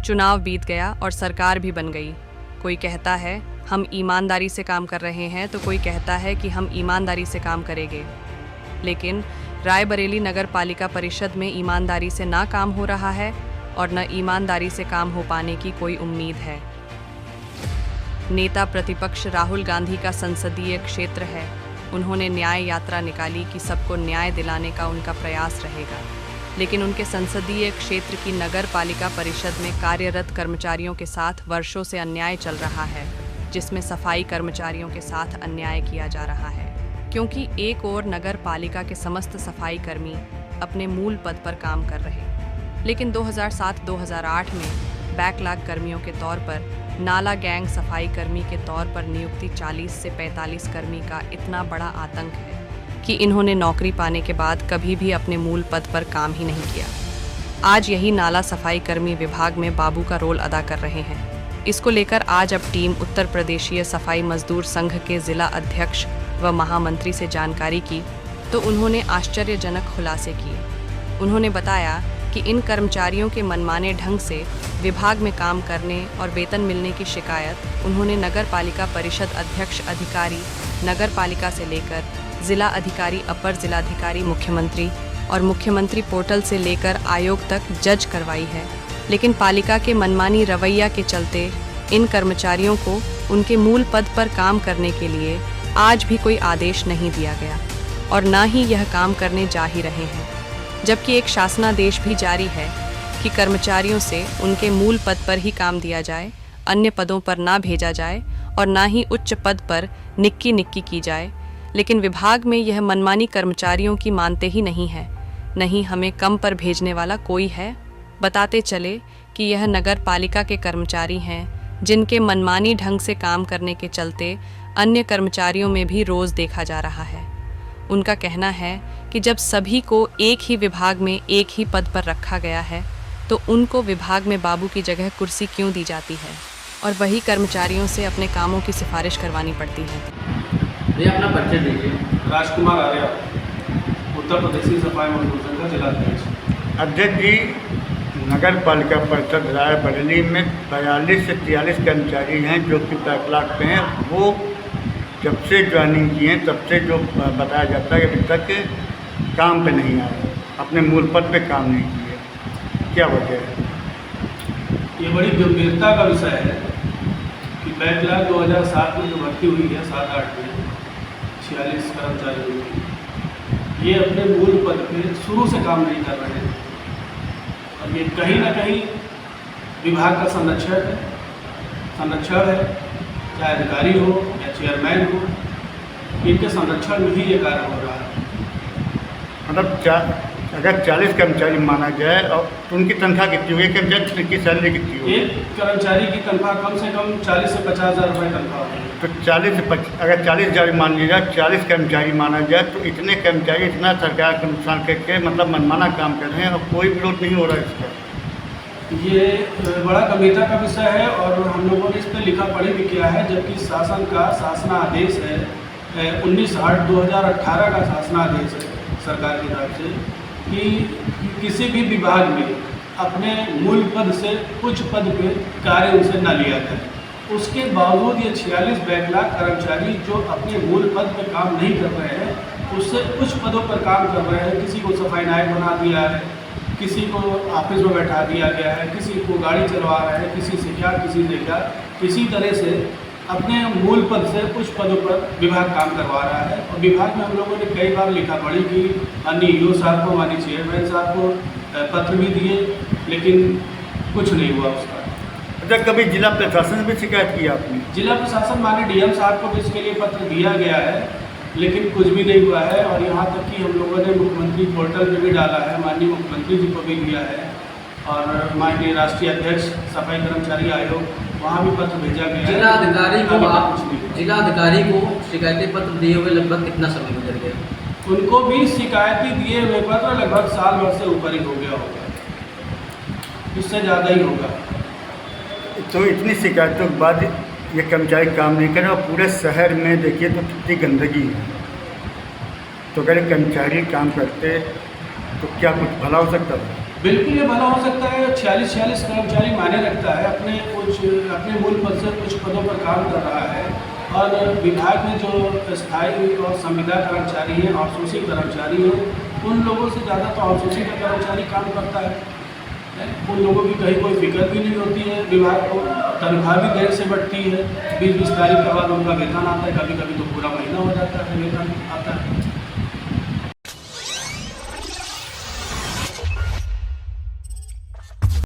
चुनाव बीत गया और सरकार भी बन गई। कोई कहता है हम ईमानदारी से काम कर रहे हैं, तो कोई कहता है कि हम ईमानदारी से काम करेंगे। लेकिन रायबरेली नगर पालिका परिषद में ईमानदारी से ना काम हो रहा है और न ईमानदारी से काम हो पाने की कोई उम्मीद है। नेता प्रतिपक्ष राहुल गांधी का संसदीय क्षेत्र है। उन्होंने न्याय यात्रा निकाली कि सबको न्याय दिलाने का उनका प्रयास रहेगा, लेकिन उनके संसदीय क्षेत्र की नगर पालिका परिषद में कार्यरत कर्मचारियों के साथ वर्षों से अन्याय चल रहा है, जिसमें सफाई कर्मचारियों के साथ अन्याय किया जा रहा है। क्योंकि एक ओर नगर पालिका के समस्त सफाई कर्मी अपने मूल पद पर काम कर रहे, लेकिन 2007-2008 में बैकलॉग कर्मियों के तौर पर नाला गैंग सफाई कर्मी के तौर पर नियुक्ति 40 से 45 कर्मी का इतना बड़ा आतंक है कि इन्होंने नौकरी पाने के बाद कभी भी अपने मूल पद पर काम ही नहीं किया। आज यही नाला सफाई कर्मी विभाग में बाबू का रोल अदा कर रहे हैं। इसको लेकर आज अब टीम उत्तर प्रदेशीय सफाई मजदूर संघ के जिला अध्यक्ष व महामंत्री से जानकारी की, तो उन्होंने आश्चर्यजनक खुलासे किए। उन्होंने बताया कि इन कर्मचारियों के मनमाने ढंग से विभाग में काम करने और वेतन मिलने की शिकायत उन्होंने नगर पालिका परिषद अध्यक्ष अधिकारी नगर पालिका से लेकर जिला अधिकारी, अपर जिलाधिकारी, मुख्यमंत्री और मुख्यमंत्री पोर्टल से लेकर आयोग तक जज करवाई है। लेकिन पालिका के मनमानी रवैया के चलते इन कर्मचारियों को उनके मूल पद पर काम करने के लिए आज भी कोई आदेश नहीं दिया गया और न ही यह काम करने जा ही रहे हैं, जबकि एक शासनादेश भी जारी है कि कर्मचारियों से उनके मूल पद पर ही काम दिया जाए, अन्य पदों पर ना भेजा जाए और ना ही उच्च पद पर निक्की की जाए। लेकिन विभाग में यह मनमानी कर्मचारियों की मानते ही नहीं है। नहीं हमें कम पर भेजने वाला कोई है। बताते चले कि यह नगर पालिका के कर्मचारी हैं, जिनके मनमानी ढंग से काम करने के चलते अन्य कर्मचारियों में भी रोज़ देखा जा रहा है। उनका कहना है कि जब सभी को एक ही विभाग में एक ही पद पर रखा गया है, तो उनको विभाग में बाबू की जगह कुर्सी क्यों दी जाती है और वही कर्मचारियों से अपने कामों की सिफारिश करवानी पड़ती है। भैया अपना परिचय दीजिए। राजकुमार आर्या, उत्तर प्रदेशी सफाई मजदूर संघ का जिला अध्यक्ष। अध्यक्ष जी, नगर पालिका परिषद रायबरेली में 42 से 43 कर्मचारी हैं जो कि बैकलॉग पे हैं। वो जब से ज्वाइनिंग किए हैं तब से जो बताया जाता है कि अभी तक काम पे नहीं आए, अपने मूल पद पे काम नहीं किए। क्या वजह है? ये बड़ी गंभीरता का विषय है कि बैकलॉग 2007 में जो भर्ती हुई है 7-8 में 46 कर्मचारी हुई, ये अपने मूल पद पे शुरू से काम नहीं कर रहे हैं और ये कहीं ना कहीं विभाग का संरक्षण है, चाहे अधिकारी हो या चेयरमैन हो, इनके संरक्षण में ही ये कार्य हो रहा है। मतलब अगर 40 कर्मचारी माना जाए और तो उनकी तनख्वाह कितनी हुई? कर्मचारी की सैलरी कितनी हुई? एक कर्मचारी की तनख्वाह कम से कम 40 से 50 हज़ार रुपये तनख्वाह होगी। तो 40 से 50, अगर 40,000 मान लिया जाए, 40 कर्मचारी माना जाए, तो इतने कर्मचारी इतना सरकार का नुकसान करके मतलब मनमाना काम कर रहे हैं और कोई विरोध नहीं हो रहा है इसका। ये बड़ा गंभीरता का विषय है और हम लोगों ने इस पर लिखा पढ़ी भी किया है, जबकि शासन का शासनादेश है 19/8/2018 का शासनादेश है सरकार की तरफ से कि किसी भी विभाग में अपने मूल पद से उच्च पद पे कार्य उनसे न लिया जाए। उसके बावजूद ये 46 बैकलॉग कर्मचारी जो अपने मूल पद पे काम नहीं कर रहे हैं, उससे उच्च पदों पर काम कर रहे हैं। किसी को सफाई नायक बना दिया है, किसी को ऑफिस में बैठा दिया गया है, किसी को गाड़ी चलवा रहे हैं, किसी से क्या किसी तरह से अपने मूल पद से उच्च पदों पर विभाग काम करवा रहा है। और विभाग में हम लोगों ने कई बार लिखा पढ़ी की, माननीय ईओ साहब को, माननीय चेयरमैन साहब को पत्र भी दिए, लेकिन कुछ नहीं हुआ उसका। अच्छा, कभी जिला प्रशासन से भी शिकायत की आपने? जिला प्रशासन माननीय डीएम साहब को भी इसके लिए पत्र दिया गया है, लेकिन कुछ भी नहीं हुआ है। और यहाँ तक कि हम लोगों ने मुख्यमंत्री पोर्टल पे भी डाला है, माननीय मुख्यमंत्री जी को भी दिया है और माननीय राष्ट्रीय अध्यक्ष सफाई कर्मचारी आयोग, वहाँ भी पत्र भेजा गया है। जिला अधिकारी को शिकायती पत्र दिए हुए लगभग कितना समय गुजर गया? उनको भी शिकायती दिए हुए पत्र लगभग साल भर से ऊपर ही हो गया होगा, इससे ज़्यादा ही होगा। तो इतनी शिकायतों के बाद ये कर्मचारी काम नहीं करें और पूरे शहर में देखिए तो कितनी गंदगी है। तो अगर कर्मचारी काम करते तो क्या कुछ भला हो सकता था? बिल्कुल ये भला हो सकता है। 46 कर्मचारी मायने रखता है, अपने मूल पद से कुछ पदों पर काम कर रहा है, और विभाग में जो स्थायी और संविदा कर्मचारी हैं, आउटसोर्सिंग कर्मचारी हैं, उन लोगों से ज़्यादा तो आउटसोर्सिंग का कर्मचारी काम करता है। उन लोगों की कहीं कोई फिक्र भी नहीं होती है, विभाग को तनख्वाह भी देर से बढ़ती है, 20 तारीख के बाद उनका वेतन आता है, कभी कभी तो पूरा महीना हो जाता है वेतन आता है।